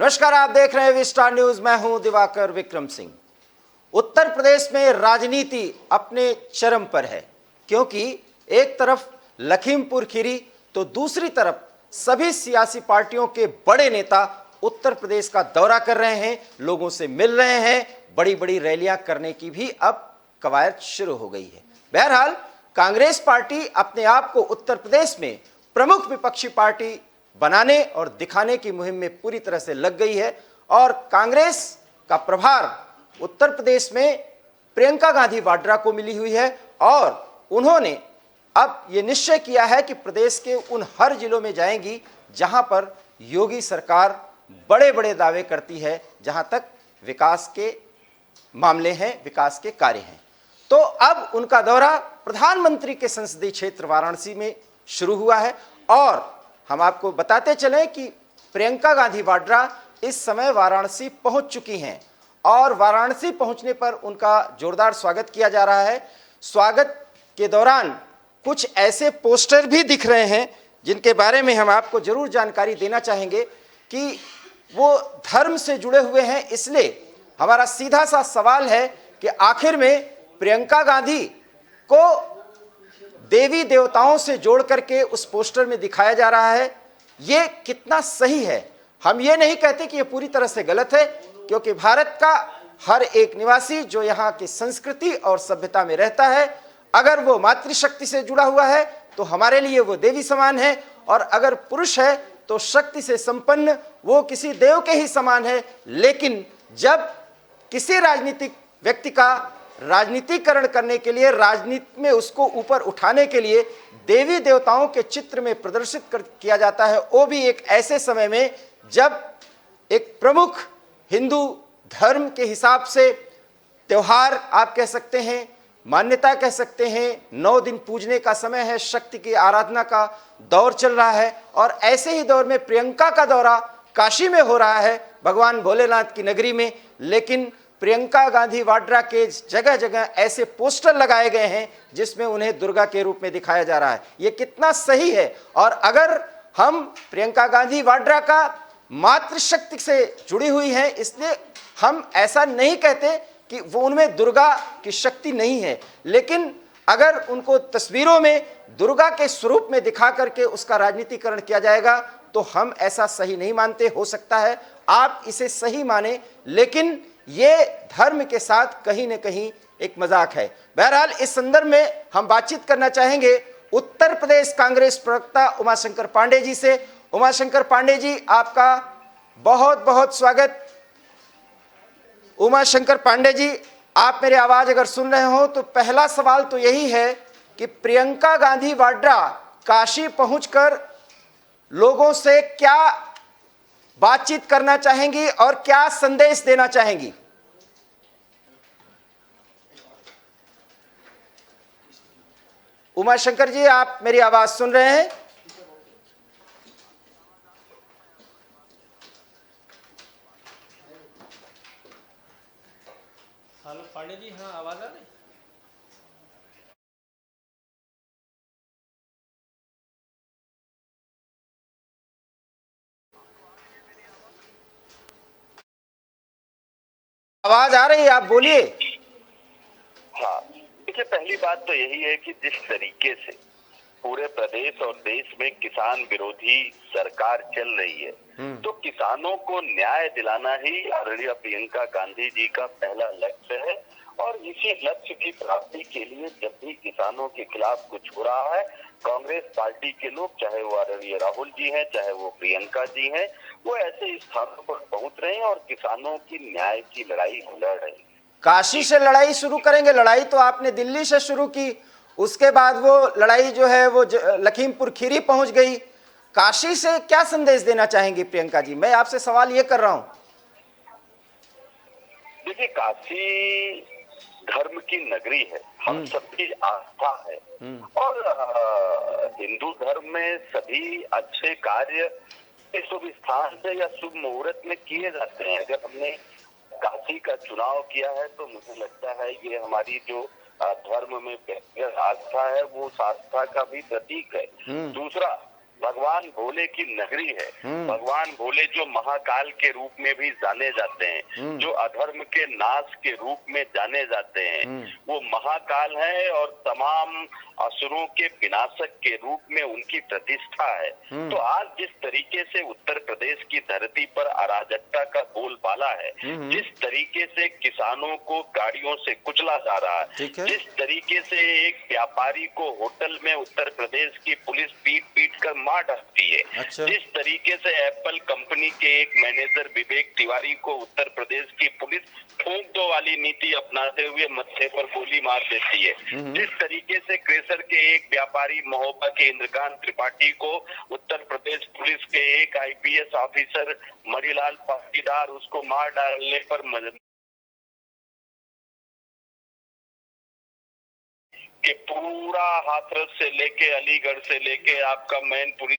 नमस्कार, आप देख रहे हैं विस्टार न्यूज। मैं हूं दिवाकर विक्रम सिंह। उत्तर प्रदेश में राजनीति अपने चरम पर है, क्योंकि एक तरफ लखीमपुर खीरी तो दूसरी तरफ सभी सियासी पार्टियों के बड़े नेता उत्तर प्रदेश का दौरा कर रहे हैं, लोगों से मिल रहे हैं, बड़ी बड़ी रैलियां करने की भी अब कवायद शुरू हो गई है। बहरहाल कांग्रेस पार्टी अपने आप को उत्तर प्रदेश में प्रमुख विपक्षी पार्टी बनाने और दिखाने की मुहिम में पूरी तरह से लग गई है और कांग्रेस का प्रभार उत्तर प्रदेश में प्रियंका गांधी वाड्रा को मिली हुई है और उन्होंने अब यह निश्चय किया है कि प्रदेश के उन हर जिलों में जाएंगी जहां पर योगी सरकार बड़े बड़े दावे करती है, जहां तक विकास के मामले हैं, विकास के कार्य हैं। तो अब उनका दौरा प्रधानमंत्री के संसदीय क्षेत्र वाराणसी में शुरू हुआ है और हम आपको बताते चलें कि प्रियंका गांधी वाड्रा इस समय वाराणसी पहुंच चुकी हैं और वाराणसी पहुंचने पर उनका जोरदार स्वागत किया जा रहा है। स्वागत के दौरान कुछ ऐसे पोस्टर भी दिख रहे हैं जिनके बारे में हम आपको जरूर जानकारी देना चाहेंगे कि वो धर्म से जुड़े हुए हैं। इसलिए हमारा सीधा सा सवाल है कि आखिर में प्रियंका गांधी को देवी देवताओं से जोड़ करके उस पोस्टर में दिखाया जा रहा है, ये कितना सही है? हम ये नहीं कहते कि ये पूरी तरह से गलत है, क्योंकि भारत का हर एक निवासी जो यहाँ की संस्कृति और सभ्यता में रहता है, अगर वो मातृशक्ति से जुड़ा हुआ है तो हमारे लिए वो देवी समान है, और अगर पुरुष है तो शक्ति से संपन्न वो किसी देव के ही समान है। लेकिन जब किसी राजनीतिक व्यक्ति का राजनीतिकरण करने के लिए, राजनीति में उसको ऊपर उठाने के लिए देवी देवताओं के चित्र में प्रदर्शित किया जाता है, वो भी एक ऐसे समय में जब एक प्रमुख हिंदू धर्म के हिसाब से त्योहार आप कह सकते हैं, मान्यता कह सकते हैं, 9 दिन पूजने का समय है, शक्ति की आराधना का दौर चल रहा है और ऐसे ही दौर में प्रियंका का दौरा काशी में हो रहा है, भगवान भोलेनाथ की नगरी में। लेकिन प्रियंका गांधी वाड्रा के जगह जगह ऐसे पोस्टर लगाए गए हैं जिसमें उन्हें दुर्गा के रूप में दिखाया जा रहा है। ये कितना सही है? और अगर हम प्रियंका गांधी वाड्रा का मातृशक्ति से जुड़ी हुई है, इसलिए हम ऐसा नहीं कहते कि वो उनमें दुर्गा की शक्ति नहीं है, लेकिन अगर उनको तस्वीरों में दुर्गा के स्वरूप में दिखा करके उसका राजनीतिकरण किया जाएगा तो हम ऐसा सही नहीं मानते। हो सकता है आप इसे सही माने, लेकिन ये धर्म के साथ कहीं न कहीं एक मजाक है। बहरहाल इस संदर्भ में हम बातचीत करना चाहेंगे उत्तर प्रदेश कांग्रेस प्रवक्ता उमाशंकर पांडे जी से। उमाशंकर पांडे जी, आपका बहुत बहुत स्वागत। उमाशंकर पांडे जी, आप मेरी आवाज अगर सुन रहे हो तो पहला सवाल तो यही है कि प्रियंका गांधी वाड्रा काशी पहुंचकर लोगों से क्या बातचीत करना चाहेंगी और क्या संदेश देना चाहेंगी? उमाशंकर जी, आप मेरी आवाज सुन रहे हैं? हेलो पांडे जी, हाँ आवाज आ रही? आवाज आ रही है, आप बोलिए। हाँ, देखिए पहली बात तो यही है कि जिस तरीके से पूरे प्रदेश और देश में किसान विरोधी सरकार चल रही है, तो किसानों को न्याय दिलाना ही आदरणीय प्रियंका गांधी जी का पहला लक्ष्य है। और इसी लक्ष्य की प्राप्ति के लिए जब भी किसानों के खिलाफ कुछ हो रहा है, कांग्रेस पार्टी के लोग, चाहे वो आदरणीय राहुल जी हैं, चाहे वो प्रियंका जी हैं, वो ऐसे स्थानों पर पहुंच रहे हैं और किसानों की न्याय की लड़ाई लड़ रहे हैं। काशी से लड़ाई शुरू करेंगे? लड़ाई तो आपने दिल्ली से शुरू की, उसके बाद वो लड़ाई जो है वो लखीमपुर खीरी पहुंच गई। काशी से क्या संदेश देना चाहेंगी प्रियंका जी? मैं आपसे सवाल ये कर रहा हूं। देखिए, काशी धर्म की नगरी है, हम सबकी आस्था है और हिंदू धर्म में सभी अच्छे कार्य शुभ स्थान से या शुभ मुहूर्त में किए जाते हैं। अगर हमने काशी का चुनाव किया है तो मुझे लगता है ये हमारी जो धर्म में व्यक्तिगत आस्था है वो उस आस्था का भी प्रतीक है। दूसरा, भगवान भोले की नगरी है। भगवान भोले जो महाकाल के रूप में भी जाने जाते हैं, जो अधर्म के नाश के रूप में जाने जाते हैं, वो महाकाल है और तमाम असुरों के विनाशक के रूप में उनकी प्रतिष्ठा है। तो आज जिस तरीके से उत्तर प्रदेश की धरती पर अराजकता का बोलबाला है, जिस तरीके से किसानों को गाड़ियों से कुचला जा रहा है, जिस तरीके से एक व्यापारी को होटल में उत्तर प्रदेश की पुलिस पीट पीट कर मार डालती है, अच्छा। जिस तरीके से एप्पल कंपनी के एक मैनेजर विवेक तिवारी को उत्तर प्रदेश की पुलिस ठोक दो वाली नीति अपनाते हुए मत्थे पर गोली मार देती है, जिस तरीके से क्रेशर के एक व्यापारी महोबा के इंद्रकांत त्रिपाठी को उत्तर प्रदेश पुलिस के एक आईपीएस ऑफिसर मणिलाल पाटीदार उसको मार डालने पर कि पूरा हाथरस से लेके अलीगढ़ से लेके आपका मैनपुरी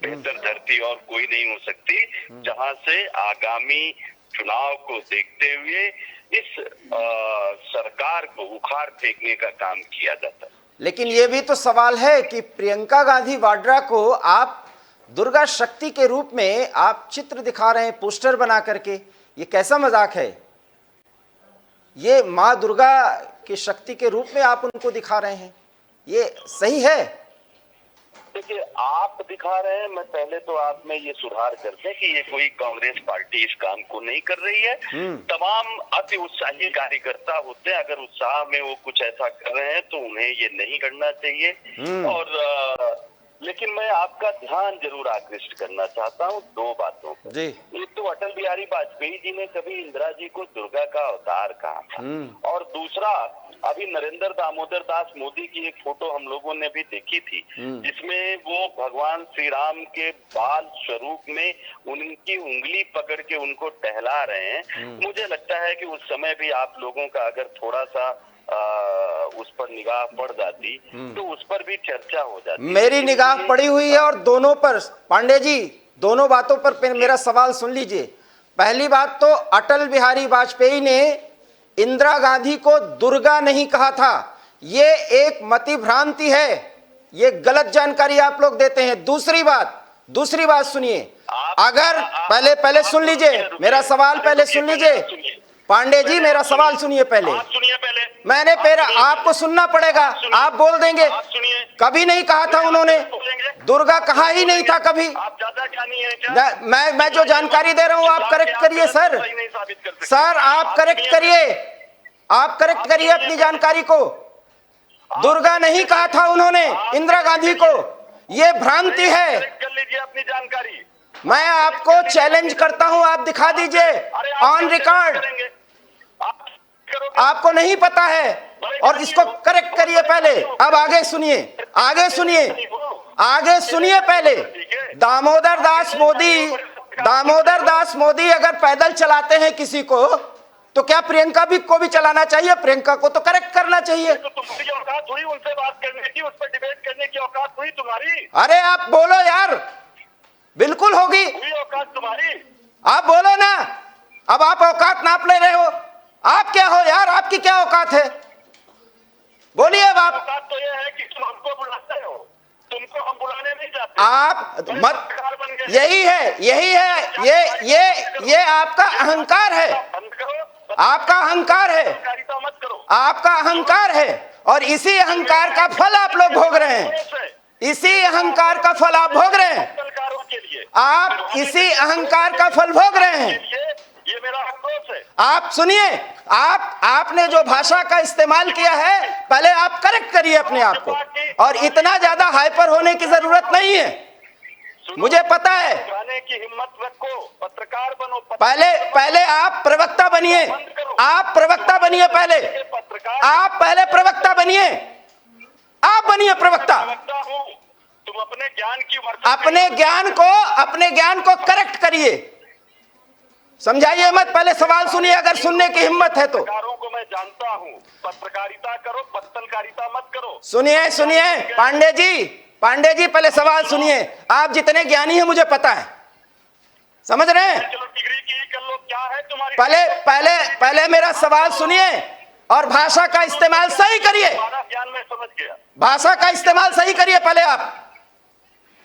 बेहतर धरती और कोई नहीं हो सकती जहां से आगामी चुनाव को देखते हुए इस सरकार को उखाड़ फेंकने का काम किया जाता है। लेकिन ये भी तो सवाल है कि प्रियंका गांधी वाड्रा को आप दुर्गा शक्ति के रूप में आप चित्र दिखा रहे हैं पोस्टर बना करके, ये कैसा मजाक है? ये माँ दुर्गा की शक्ति के रूप में आप उनको दिखा रहे हैं, ये सही है? देखिए, आप दिखा रहे हैं, मैं पहले तो आप में ये सुधार कर दें कि ये कोई कांग्रेस पार्टी इस काम को नहीं कर रही है। तमाम अति उत्साही कार्यकर्ता होते हैं, अगर उत्साह में वो कुछ ऐसा कर रहे हैं तो उन्हें ये नहीं करना चाहिए। और लेकिन मैं आपका ध्यान जरूर आकृष्ट करना चाहता हूँ दो बातों पर। एक तो अटल बिहारी वाजपेयी जी ने कभी इंदिरा जी को दुर्गा का अवतार कहा था, और दूसरा अभी नरेंद्र दामोदर दास मोदी की एक फोटो हम लोगों ने भी देखी थी जिसमें वो भगवान श्री राम के बाल स्वरूप में उनकी उंगली पकड़ के उनको टहला रहे हैं। मुझे लगता है कि उस समय भी आप लोगों का अगर थोड़ा सा उस पर निगाह पड़ जाती तो उस पर भी चर्चा हो जाती। मेरी निगाह पड़ी हुई है और दोनों पर, पांडे जी दोनों बातों पर मेरा सवाल सुन लीजिए। पहली बात तो अटल बिहारी वाजपेयी ने इंदिरा गांधी को दुर्गा नहीं कहा था, ये एक मति भ्रांति है, ये गलत जानकारी आप लोग देते हैं। दूसरी बात सुनिए, अगर पहले सुन लीजिए मेरा सवाल, पहले सुन लीजिए पांडे जी, मेरा सवाल सुनिए पहले। मैंने आपको सुनना पड़ेगा, आप बोल देंगे। कभी नहीं कहा था उन्होंने, दुर्गा कहा ही नहीं था कभी। मैं जो जानकारी दे रहा हूं आप करेक्ट करिए सर, आप करेक्ट करिए अपनी जानकारी को। दुर्गा नहीं कहा था उन्होंने इंदिरा गांधी को, ये भ्रांति है। अपनी जानकारी मैं आपको चैलेंज करता हूं, आप दिखा दीजिए ऑन रिकॉर्ड। आपको नहीं पता है और इसको करेक्ट करिए पहले। अब आगे सुनिए पहले। दामोदर दास मोदी अगर पैदल चलाते हैं किसी को तो क्या प्रियंका को भी चलाना चाहिए? प्रियंका को तो करेक्ट करना चाहिए। तो तुम्हारी औकात हुई उनसे बात करने की, उस पर डिबेट करने की औकात हुई तुम्हारी? अरे आप बोलो यार, बिल्कुल होगी औकात तुम्हारी, आप बोलो ना। अब आप औकात नाप ले रहे हो, आप क्या हो यार, आपकी क्या औकात है? बोलिए अब आप। औकात तो ये है कि तुम हमको बुलाते हो, तुमको हम बुलाने नहीं जाते। आप मत, यही है ये आपका अहंकार है, आपका अहंकार है और इसी अहंकार का फल आप लोग भोग रहे हैं। इसी अहंकार का फल आप भोग रहे हैं, आप इसी अहंकार का फल भोग रहे हैं। ये मेरा आक्रोश है। आप सुनिए, आपने जो भाषा का इस्तेमाल किया है पहले आप करेक्ट करिए अपने आप को, और इतना ज्यादा हाइपर होने की जरूरत नहीं है, मुझे पता है। की हिम्मत रखो, पत्रकार बनो। पहले आप प्रवक्ता बनिए, पहले आप प्रवक्ता बनिए, आप बनिए प्रवक्ता। तुम अपने ज्ञान की अपने ज्ञान को करेक्ट करिए, समझाइए मत। पहले सवाल सुनिए अगर सुनने की हिम्मत है तो। पत्रकारों को मैं जानता हूँ, पत्रकारिता करो, पत्रकारिता मत करो। सुनिए पांडे जी पहले सवाल सुनिए। आप जितने ज्ञानी हैं मुझे पता है, समझ रहे हैं? चलो डिग्री की कर लो, क्या है तुम्हारी? पहले पहले पहले मेरा सवाल सुनिए और भाषा का इस्तेमाल सही करिए। तुम्हारा ज्ञान मैं समझ गया, भाषा का इस्तेमाल सही करिए पहले आप।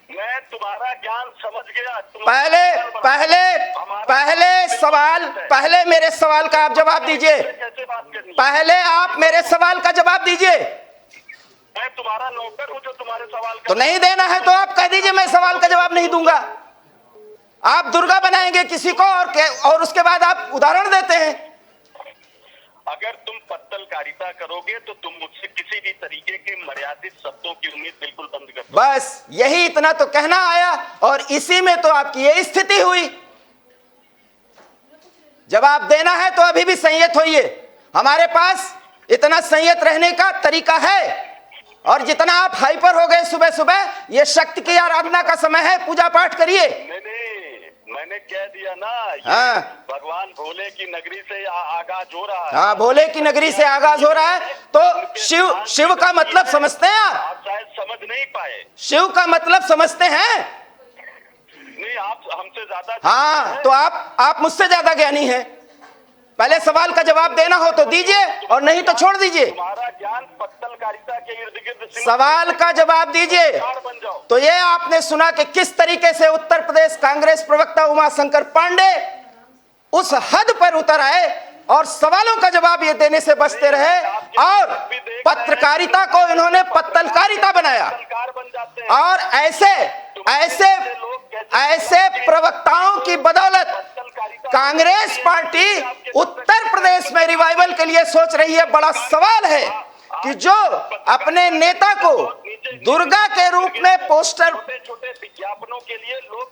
मैं तुम्हारा ज्ञान समझ गया। पहले मेरे सवाल का आप जवाब दीजिए। कैसे बात करनी है? पहले आप मेरे सवाल का जवाब दीजिए। मैं तुम्हारा नौकर हूँ जो तुम्हारे सवाल का तो नहीं देना है तो आप कह दीजिए मैं सवाल का जवाब नहीं दूंगा। आप दुर्गा बनाएंगे किसी को और उसके बाद आप उदाहरण देते हैं। अगर तुम पत्रकारिता करोगे तो तुम मुझसे किसी भी तरीके के मर्यादित शब्दों की उम्मीद बिल्कुल बंद कर दो। बस यही इतना तो कहना आया और इसी में तो आपकी ये स्थिति हुई। जवाब देना है तो अभी भी संयत होइए। हमारे पास इतना संयत रहने का तरीका है और जितना आप हाइपर हो गए सुबह सुबह, ये शक्ति की आराधना का समय है, पूजा पाठ करिए। मैंने कह दिया ना, हाँ। भगवान भोले की नगरी से आगाज हो रहा है। हाँ, भोले की नगरी से आगाज हो रहा है तो शिव का मतलब समझते हैं आप शायद समझ नहीं पाए। शिव का मतलब समझते हैं? नहीं, आप हमसे ज्यादा। हाँ, तो आप मुझसे ज्यादा ज्ञानी हैं। पहले सवाल का जवाब देना हो तो दीजिए और नहीं तो छोड़ दीजिए। तुम्हारा ज्ञान पत्रकारिता के इर्द गिर्द सवाल का जवाब दीजिए। बन जाओ। तो ये आपने सुना कि किस तरीके से उत्तर प्रदेश कांग्रेस प्रवक्ता उमाशंकर पांडे उस हद पर उतर आए और सवालों का जवाब ये देने से बचते रहे और पत्रकारिता को इन्होंने पत्तलकारिता बनाया। और ऐसे प्रवक्ताओं की बदौलत कांग्रेस पार्टी उत्तर प्रदेश में रिवाइवल के लिए सोच रही है। बड़ा सवाल है कि जो अपने नेता को दुर्गा के रूप में पोस्टर, छोटे विज्ञापनों के लिए लोग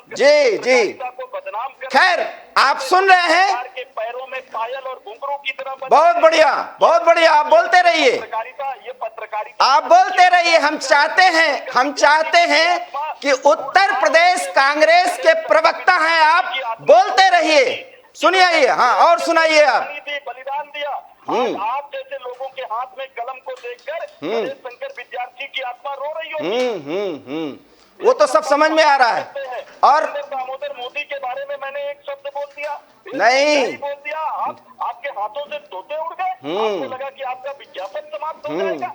जी को बदनाम कर, खैर आप सुन रहे हैं के पैरों में पायल और घुंघरू की तरह बहुत बढ़िया आप बोलते रहिए। ये पत्रकारिता आप बोलते रहिए। हम चाहते हैं कि उत्तर प्रदेश कांग्रेस के प्रवक्ता हैं आप, बोलते रहिए। सुनिए, हाँ, और सुनाइए आप। बलिदान दिया। आप जैसे लोगों के हाथ में कलम को देखकर शंकर विद्यार्थी की आत्मा रो रही हो। वो तो सब समझ में आ रहा है। और दामोदर मोदी के बारे में मैंने एक शब्द बोल दिया, नहीं बोल दिया, आपके हाथों से तोते उड़ गए। आपको लगा कि आपका विज्ञापन समाप्त हो जाएगा।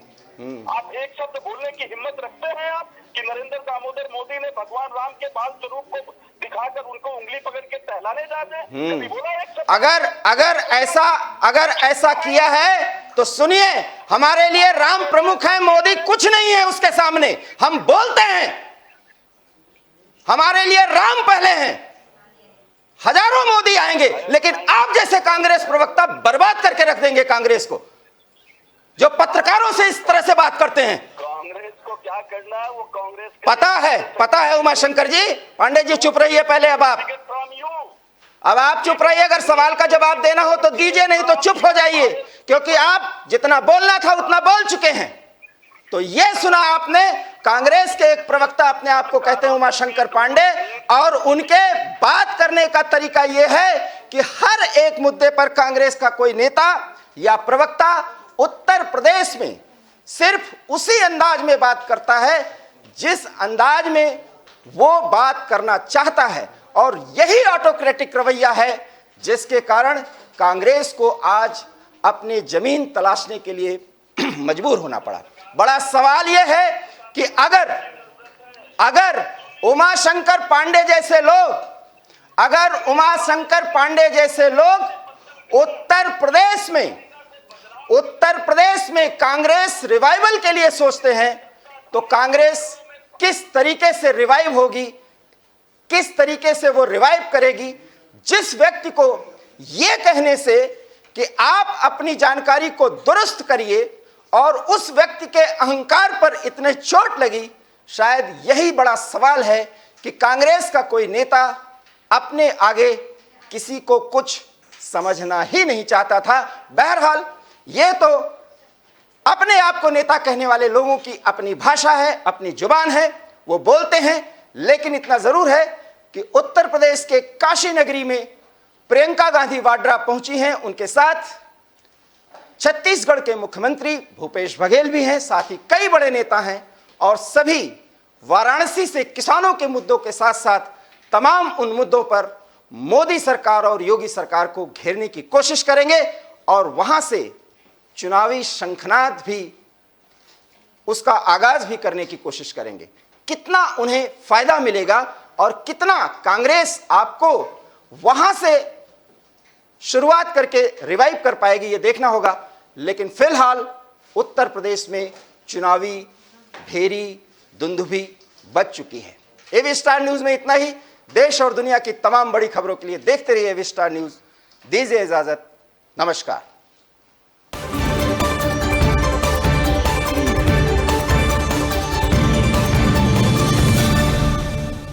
आप एक शब्द बोलने की हिम्मत रखते हैं आप कि नरेंद्र दामोदर मोदी ने भगवान राम के बाल स्वरूप को दिखाकर उनको उंगली पकड़ के टहलाने जाते हैं। कभी बोला एक शब्द? अगर ऐसा किया है तो सुनिए, हमारे लिए राम प्रमुख है, मोदी कुछ नहीं है उसके सामने। हम बोलते हैं हमारे लिए राम पहले हैं। हजारों मोदी आएंगे लेकिन आप जैसे कांग्रेस प्रवक्ता बर्बाद करके रख देंगे कांग्रेस को, जो पत्रकारों से इस तरह से बात करते हैं। कांग्रेस को क्या करना है वो कांग्रेस पता है उमाशंकर जी। पांडे जी चुप रहिए पहले। अब आप चुप रहिए। अगर सवाल का जवाब देना हो तो दीजिए, नहीं तो चुप हो जाइए, क्योंकि आप जितना बोलना था उतना बोल चुके हैं। तो ये सुना आपने, कांग्रेस के एक प्रवक्ता अपने आप को कहते हैं उमाशंकर पांडे, और उनके बात करने का तरीका यह है कि हर एक मुद्दे पर कांग्रेस का कोई नेता या प्रवक्ता उत्तर प्रदेश में सिर्फ उसी अंदाज में बात करता है जिस अंदाज में वो बात करना चाहता है। और यही ऑटोक्रेटिक रवैया है जिसके कारण कांग्रेस को आज अपनी जमीन तलाशने के लिए मजबूर होना पड़ा। बड़ा सवाल यह है कि अगर उमाशंकर पांडे जैसे लोग उत्तर प्रदेश में कांग्रेस रिवाइवल के लिए सोचते हैं तो कांग्रेस किस तरीके से रिवाइव होगी, किस तरीके से वो रिवाइव करेगी। जिस व्यक्ति को ये कहने से कि आप अपनी जानकारी को दुरुस्त करिए और उस व्यक्ति के अहंकार पर इतने चोट लगी, शायद यही बड़ा सवाल है कि कांग्रेस का कोई नेता अपने आगे किसी को कुछ समझना ही नहीं चाहता था। बहरहाल ये तो अपने आप को नेता कहने वाले लोगों की अपनी भाषा है, अपनी जुबान है, वो बोलते हैं। लेकिन इतना जरूर है कि उत्तर प्रदेश के काशी नगरी में प्रियंका गांधी वाड्रा पहुंची हैं, उनके साथ छत्तीसगढ़ के मुख्यमंत्री भूपेश बघेल भी हैं, साथ ही कई बड़े नेता हैं, और सभी वाराणसी से किसानों के मुद्दों के साथ साथ तमाम उन मुद्दों पर मोदी सरकार और योगी सरकार को घेरने की कोशिश करेंगे और वहां से चुनावी शंखनाद भी, उसका आगाज भी करने की कोशिश करेंगे। कितना उन्हें फायदा मिलेगा और कितना कांग्रेस आपको वहां से शुरुआत करके रिवाइव कर पाएगी, यह देखना होगा। लेकिन फिलहाल उत्तर प्रदेश में चुनावी भेरी दुंदुभी बच चुकी है। एवी स्टार न्यूज में इतना ही। देश और दुनिया की तमाम बड़ी खबरों के लिए देखते रहिए एवी स्टार न्यूज। दीजिए इजाजत, नमस्कार।